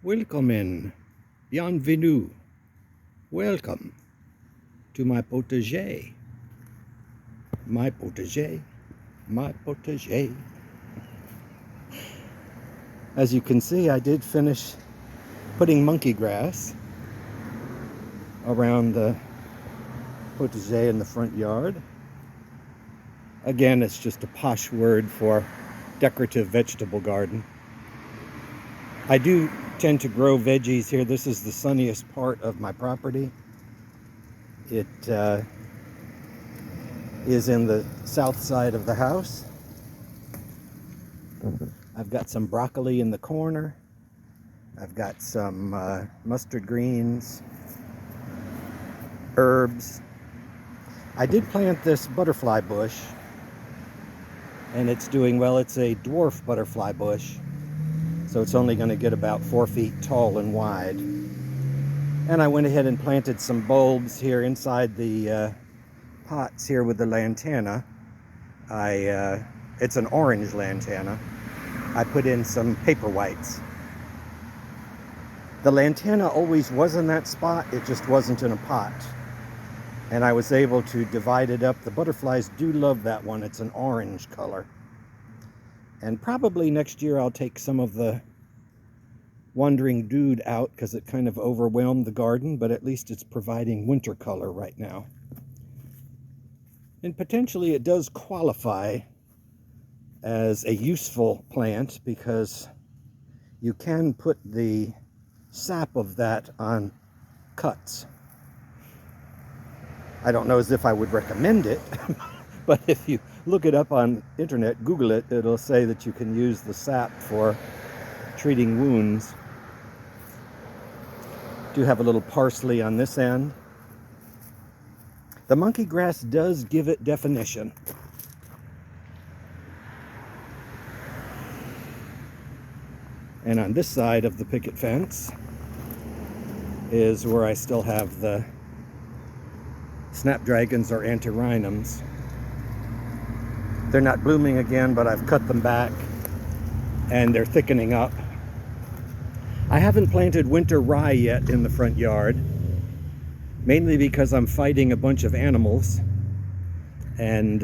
Willkommen, bienvenue, welcome to my potager, my potager, my potager. As you can see, I did finish putting monkey grass around the potager in the front yard. Again, it's just a posh word for decorative vegetable garden. I do tend to grow veggies here. This is the sunniest part of my property. It is in the south side of the house. I've got some broccoli in the corner. I've got some mustard greens, herbs. I did plant this butterfly bush, and it's doing well. It's a dwarf butterfly bush, so it's only going to get about 4 feet tall and wide. And I went ahead and planted some bulbs here inside the pots here with the lantana. It's an orange lantana. I put in some paper whites. The lantana always was in that spot, it just wasn't in a pot. And I was able to divide it up. The butterflies do love that one. It's an orange color. And probably next year I'll take some of the wandering dude out because it kind of overwhelmed the garden, but at least it's providing winter color right now. And potentially it does qualify as a useful plant because you can put the sap of that on cuts. I don't know as if I would recommend it, but if you look it up on internet, Google it, it'll say that you can use the sap for treating wounds. Do have a little parsley on this end. The monkey grass does give it definition. And on this side of the picket fence is where I still have the snapdragons or antirrhinums. They're not blooming again, but I've cut them back and they're thickening up. I haven't planted winter rye yet in the front yard, mainly because I'm fighting a bunch of animals, and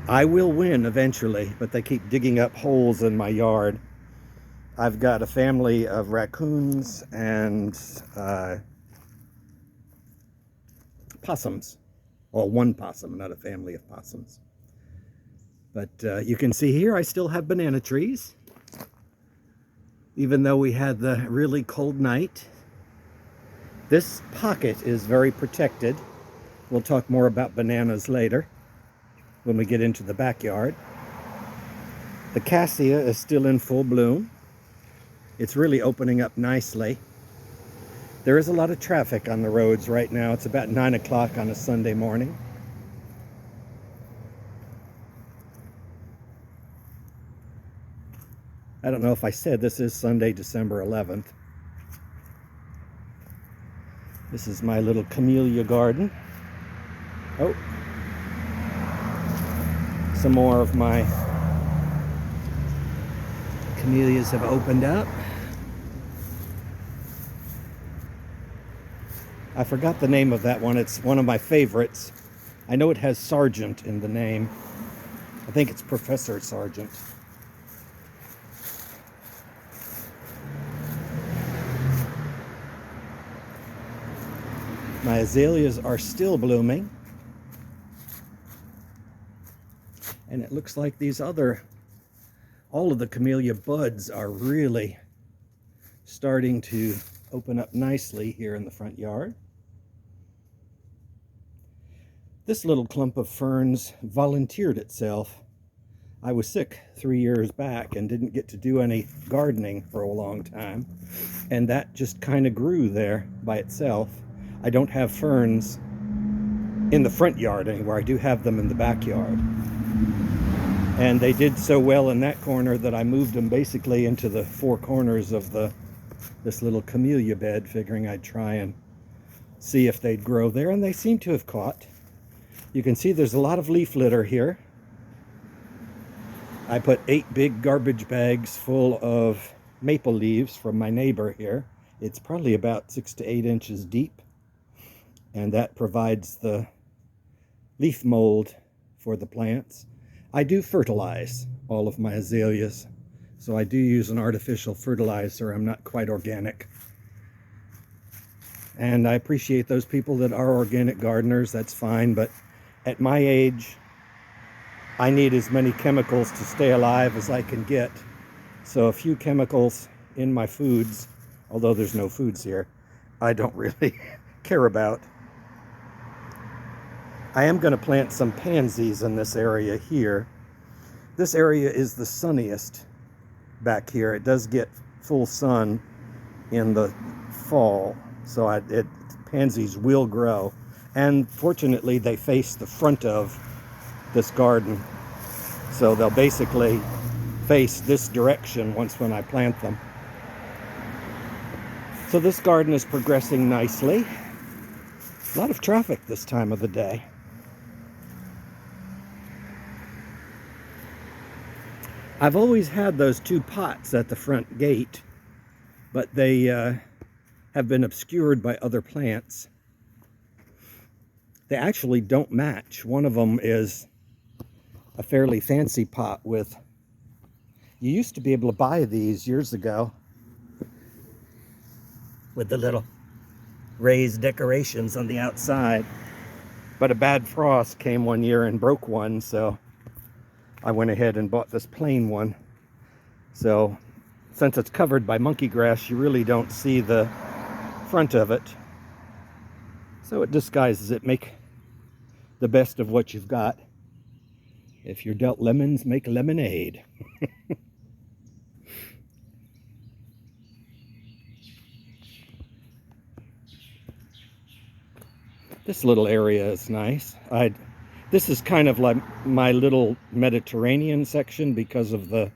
I will win eventually, but they keep digging up holes in my yard. I've got a family of raccoons and possums. Well, one possum, not a family of possums. But you can see here I still have banana trees. Even though we had the really cold night. This pocket is very protected. We'll talk more about bananas later when we get into the backyard. The cassia is still in full bloom. It's really opening up nicely. There is a lot of traffic on the roads right now. It's about 9 o'clock on a Sunday morning. I don't know if I said this is Sunday, December 11th. This is my little camellia garden. Oh, some more of my camellias have opened up. I forgot the name of that one. It's one of my favorites. I know it has Sargent in the name. I think it's Professor Sargent. My azaleas are still blooming. And it looks like these all of the camellia buds are really starting to open up nicely here in the front yard. This little clump of ferns volunteered itself. I was sick 3 years back and didn't get to do any gardening for a long time. And that just kind of grew there by itself. I don't have ferns in the front yard anywhere. I do have them in the backyard. And they did so well in that corner that I moved them basically into the four corners of this little camellia bed, figuring I'd try and see if they'd grow there, and they seem to have caught. You can see there's a lot of leaf litter here. I put 8 big garbage bags full of maple leaves from my neighbor here. It's probably about 6 to 8 inches deep, and that provides the leaf mold for the plants. I do fertilize all of my azaleas, so I do use an artificial fertilizer. I'm not quite organic. And I appreciate those people that are organic gardeners, that's fine, but at my age, I need as many chemicals to stay alive as I can get. So a few chemicals in my foods, although there's no foods here, I don't really care about. I am going to plant some pansies in this area here. This area is the sunniest back here. It does get full sun in the fall, so pansies will grow. And fortunately, they face the front of this garden, so they'll basically face this direction when I plant them. So this garden is progressing nicely. A lot of traffic this time of the day. I've always had those two pots at the front gate, but they have been obscured by other plants. They actually don't match. One of them is a fairly fancy pot with, you used to be able to buy these years ago with the little raised decorations on the outside, but a bad frost came one year and broke one, so I went ahead and bought this plain one. So since it's covered by monkey grass, you really don't see the front of it, so it disguises it. Make the best of what you've got. If you're dealt lemons, make lemonade. This little area is nice. This is kind of like my little Mediterranean section because of the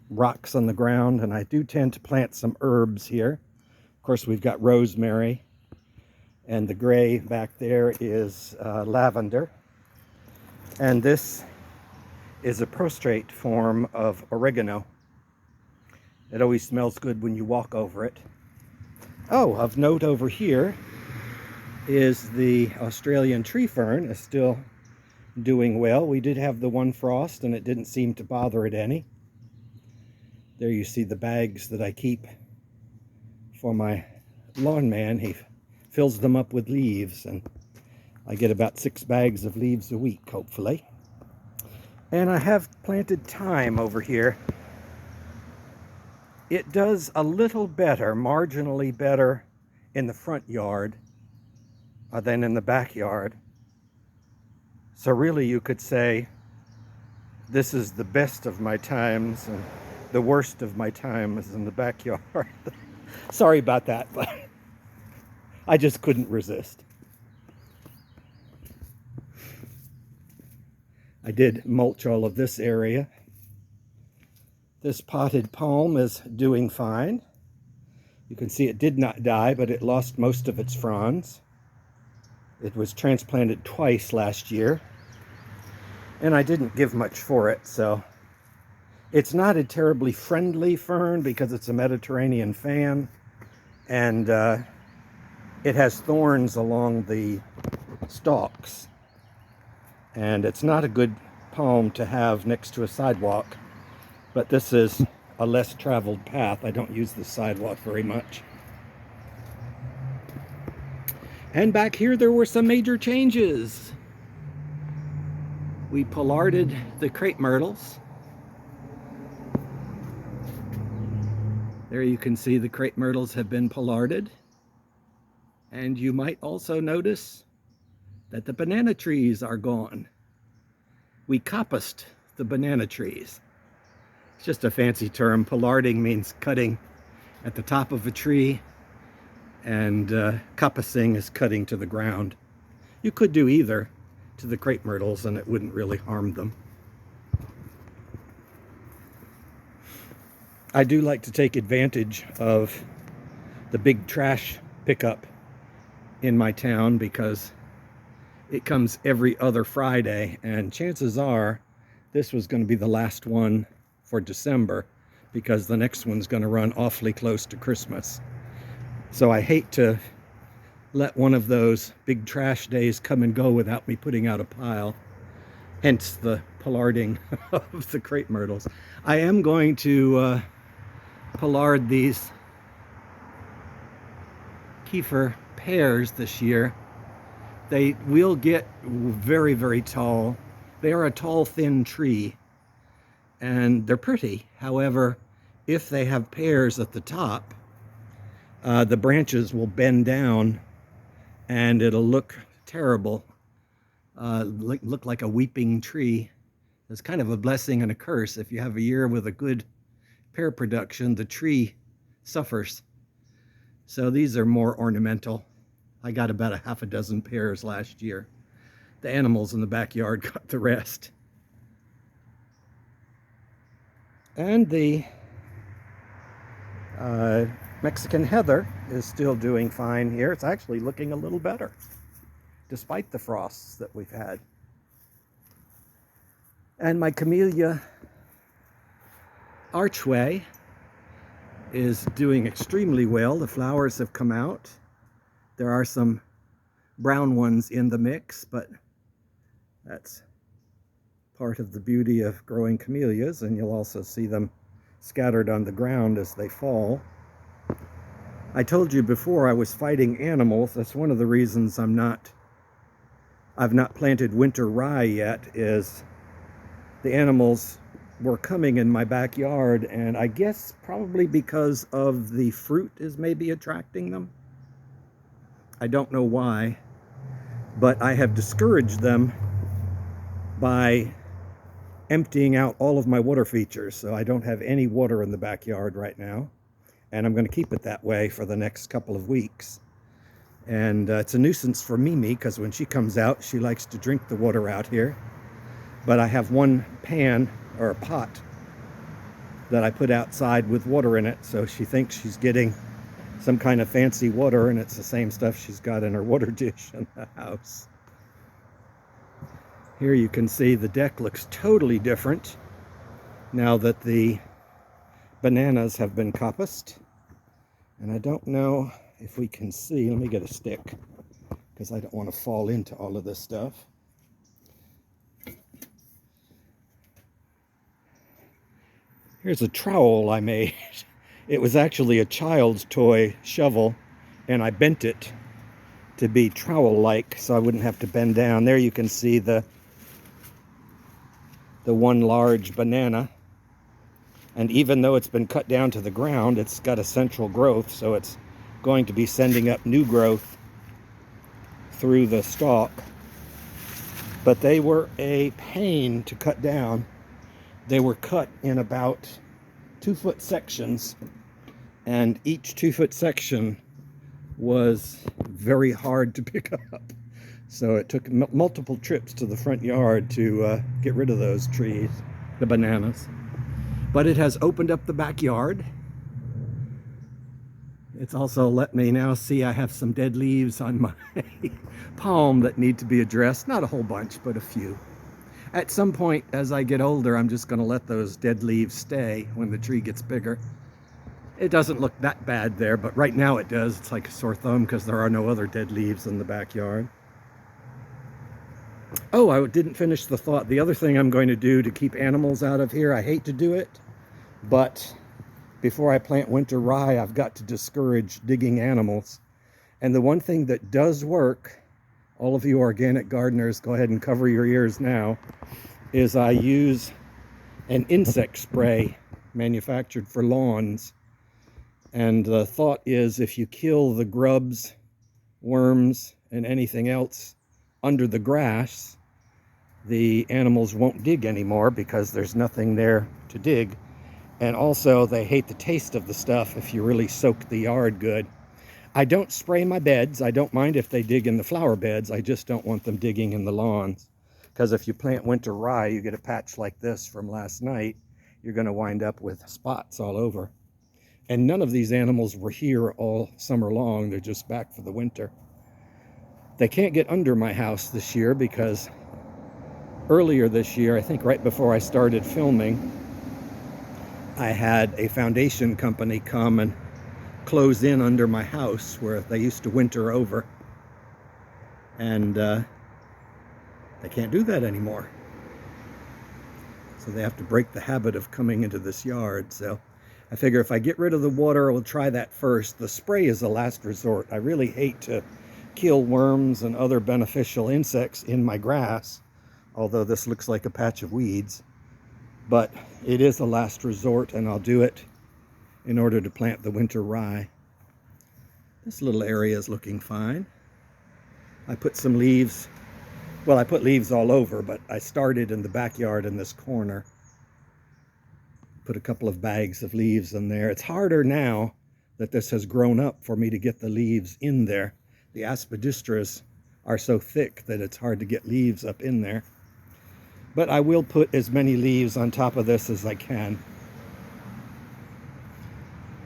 rocks on the ground, and I do tend to plant some herbs here. Of course, we've got rosemary, and the gray back there is lavender. And this is a prostrate form of oregano. It always smells good when you walk over it. Oh, of note over here is the Australian tree fern is still doing well. We did have the one frost and it didn't seem to bother it any. There you see the bags that I keep for my lawn man. He fills them up with leaves, and I get about 6 bags of leaves a week, hopefully. And I have planted thyme over here. It does a little better, marginally better, in the front yard than in the backyard. So really you could say this is the best of my times, and the worst of my time is in the backyard. Sorry about that, but I just couldn't resist. I did mulch all of this area. This potted palm is doing fine. You can see it did not die, but it lost most of its fronds. It was transplanted twice last year, and I didn't give much for it, so it's not a terribly friendly fern because it's a Mediterranean fan, and it has thorns along the stalks, and it's not a good palm to have next to a sidewalk, but this is a less traveled path. I don't use the sidewalk very much. And back here there were some major changes. We pollarded the crepe myrtles. There you can see the crepe myrtles have been pollarded. And you might also notice that the banana trees are gone. We coppiced the banana trees. It's just a fancy term. Pollarding means cutting at the top of a tree, and coppicing is cutting to the ground. You could do either to the crepe myrtles and it wouldn't really harm them. I do like to take advantage of the big trash pickup in my town because it comes every other Friday, and chances are this was going to be the last one for December. because the next one's going to run awfully close to Christmas. So I hate to let one of those big trash days come and go without me putting out a pile. Hence the pollarding of the crepe myrtles. I am going to pollard these kefir pears this year. They will get very, very tall. They are a tall, thin tree, and they're pretty. However, if they have pears at the top, the branches will bend down and it'll look terrible. Look like a weeping tree. It's kind of a blessing and a curse. If you have a year with a good pear production, the tree suffers. So these are more ornamental. I got about a half a dozen pears last year. The animals in the backyard got the rest. And the Mexican heather is still doing fine here. It's actually looking a little better, despite the frosts that we've had. And my camellia archway is doing extremely well. The flowers have come out. There are some brown ones in the mix, but that's part of the beauty of growing camellias, and you'll also see them scattered on the ground as they fall. I told you before I was fighting animals. That's one of the reasons I've not planted winter rye yet, is the animals were coming in my backyard, and I guess probably because of the fruit is maybe attracting them. I don't know why, but I have discouraged them by emptying out all of my water features, so I don't have any water in the backyard right now, and I'm going to keep it that way for the next couple of weeks. And it's a nuisance for Mimi, because when she comes out, she likes to drink the water out here. But I have one pan, or a pot, that I put outside with water in it, so she thinks she's getting some kind of fancy water, and it's the same stuff she's got in her water dish in the house. Here you can see the deck looks totally different now that the bananas have been coppiced. And I don't know if we can see. Let me get a stick, because I don't want to fall into all of this stuff. Here's a trowel I made. It was actually a child's toy shovel, and I bent it to be trowel-like so I wouldn't have to bend down. There you can see the one large banana. And even though it's been cut down to the ground, it's got a central growth, so it's going to be sending up new growth through the stalk. But they were a pain to cut down. They were cut in about 2-foot sections, and each 2-foot section was very hard to pick up. So it took multiple trips to the front yard to get rid of those trees, the bananas. But it has opened up the backyard. It's also let me now see I have some dead leaves on my palm that need to be addressed. Not a whole bunch, but a few. At some point, as I get older, I'm just going to let those dead leaves stay when the tree gets bigger. It doesn't look that bad there, but right now it does. It's like a sore thumb because there are no other dead leaves in the backyard. Oh, I didn't finish the thought. The other thing I'm going to do to keep animals out of here, I hate to do it, but before I plant winter rye, I've got to discourage digging animals. And the one thing that does work, all of you organic gardeners, go ahead and cover your ears now, is I use an insect spray manufactured for lawns. And the thought is, if you kill the grubs, worms, and anything else under the grass, the animals won't dig anymore because there's nothing there to dig. And also, they hate the taste of the stuff if you really soak the yard good. I don't spray my beds. I don't mind if they dig in the flower beds. I just don't want them digging in the lawns. Because if you plant winter rye, you get a patch like this from last night, you're going to wind up with spots all over. And none of these animals were here all summer long. They're just back for the winter. They can't get under my house this year because earlier this year, I think right before I started filming, I had a foundation company come and close in under my house where they used to winter over. And they can't do that anymore. So they have to break the habit of coming into this yard. So I figure if I get rid of the water, I'll try that first. The spray is the last resort. I really hate to kill worms and other beneficial insects in my grass, although this looks like a patch of weeds. But it is a last resort, and I'll do it in order to plant the winter rye. This little area is looking fine. I put some leaves. Well, I put leaves all over, but I started in the backyard in this corner. Put a couple of bags of leaves in there. It's harder now that this has grown up for me to get the leaves in there. The aspidistras are so thick that it's hard to get leaves up in there. But I will put as many leaves on top of this as I can.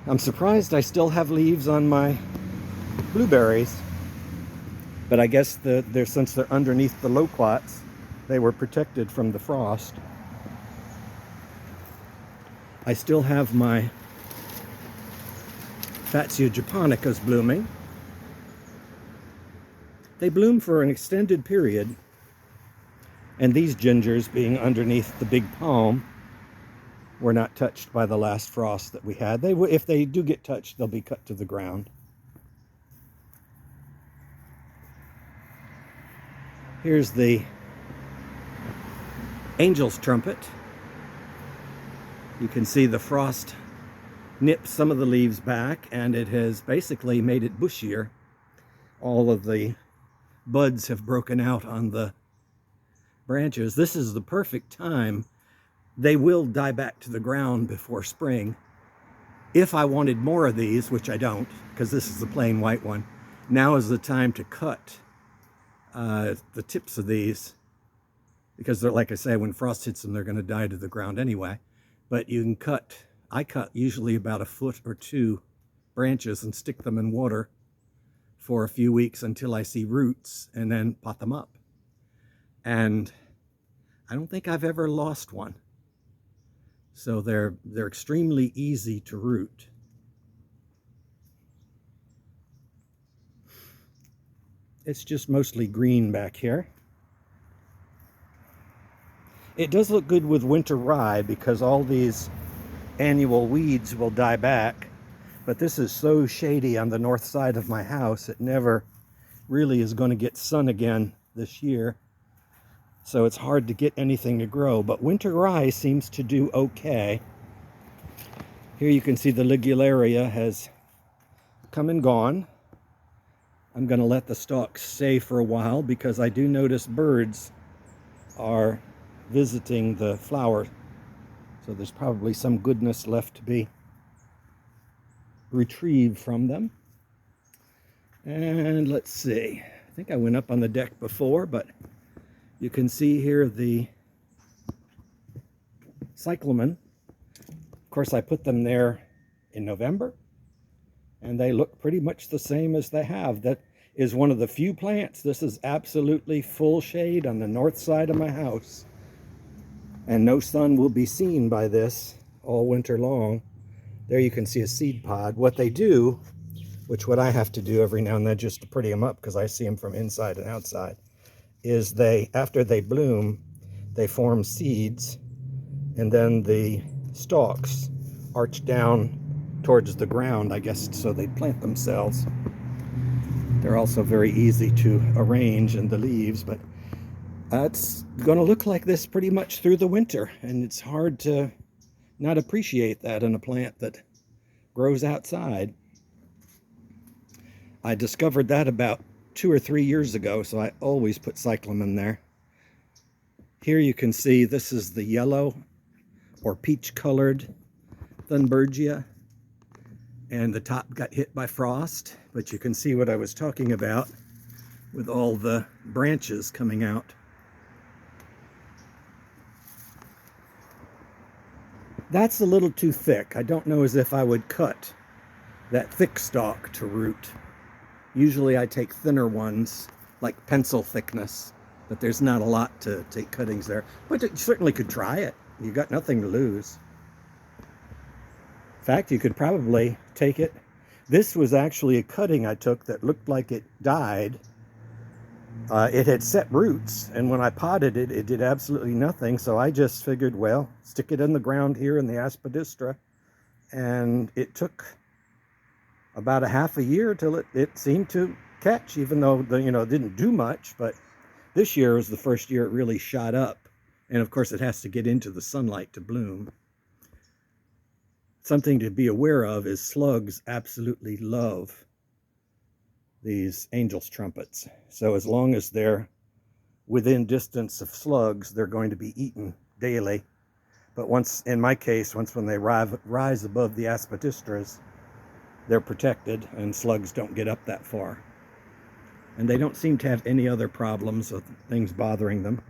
I'm surprised I still have leaves on my blueberries. But I guess since they're underneath the loquats, they were protected from the frost. I still have my Fatsia japonicas blooming. They bloom for an extended period. And these gingers, being underneath the big palm, were not touched by the last frost that we had. If they do get touched, they'll be cut to the ground. Here's the angel's trumpet. You can see the frost nipped some of the leaves back, and it has basically made it bushier. All of the buds have broken out on the branches. This is the perfect time. They will die back to the ground before spring. If I wanted more of these, which I don't, because this is the plain white one, now is the time to cut the tips of these, because they're, like I say, when frost hits them, they're going to die to the ground anyway. But you can cut, I cut usually about a foot or two branches and stick them in water for a few weeks until I see roots, and then pot them up. And I don't think I've ever lost one. So they're extremely easy to root. It's just mostly green back here. It does look good with winter rye because all these annual weeds will die back. But this is so shady on the north side of my house, it never really is going to get sun again this year. So it's hard to get anything to grow. But winter rye seems to do okay. Here you can see the ligularia has come and gone. I'm going to let the stalks stay for a while because I do notice birds are visiting the flower. So there's probably some goodness left to be retrieved from them. And let's see. I think I went up on the deck before, but you can see here the cyclamen. Of course, I put them there in November, and they look pretty much the same as they have. That is one of the few plants. This is absolutely full shade on the north side of my house, and no sun will be seen by this all winter long. There you can see a seed pod. What they do, which what I have to do every now and then just to pretty them up because I see them from inside and outside, is after they bloom, they form seeds, and then the stalks arch down towards the ground, I guess, so they plant themselves. They're also very easy to arrange in the leaves, but it's going to look like this pretty much through the winter, and it's hard to not appreciate that in a plant that grows outside. I discovered that about 2 or 3 years ago, so I always put cyclamen there. Here you can see this is the yellow or peach-colored Thunbergia, and the top got hit by frost, but you can see what I was talking about with all the branches coming out. That's a little too thick. I don't know as if I would cut that thick stalk to root. Usually I take thinner ones, like pencil thickness, but there's not a lot to take cuttings there. But you certainly could try it. You got nothing to lose. fact, you could probably take it. This was actually a cutting I took that looked like it died. It had set roots, and when I potted it, it did absolutely nothing. So I just figured, well, stick it in the ground here in the aspidistra. And it took about a half a year till it seemed to catch, even though it didn't do much. But this year was the first year it really shot up. And of course, it has to get into the sunlight to bloom. Something to be aware of is slugs absolutely love these angel's trumpets. So as long as they're within distance of slugs, they're going to be eaten daily. But in my case, when they rise above the aspidistras, they're protected and slugs don't get up that far. And they don't seem to have any other problems with things bothering them.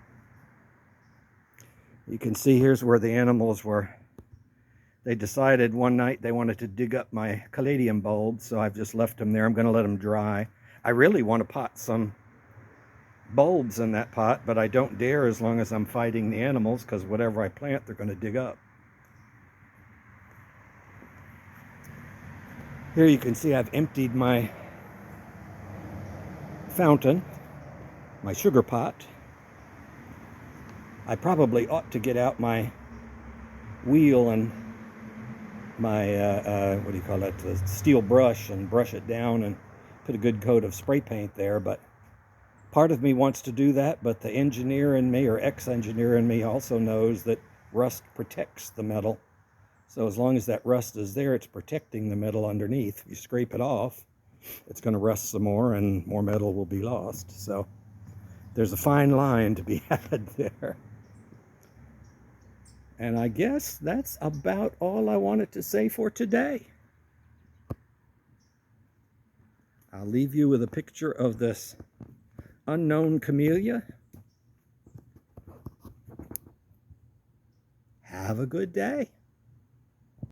You can see here's where the animals were. They decided one night they wanted to dig up my caladium bulbs, so I've just left them there. I'm going to let them dry. I really want to pot some bulbs in that pot, but I don't dare as long as I'm fighting the animals, because whatever I plant, they're going to dig up. Here you can see I've emptied my fountain, my sugar pot. I probably ought to get out my wheel and my, what do you call it, the steel brush, and brush it down and put a good coat of spray paint there. But part of me wants to do that, but the engineer in me, or ex-engineer in me, also knows that rust protects the metal. So as long as that rust is there, it's protecting the metal underneath. If you scrape it off, it's going to rust some more and more metal will be lost. So there's a fine line to be had there. And I guess that's about all I wanted to say for today. I'll leave you with a picture of this unknown camellia. Have a good day.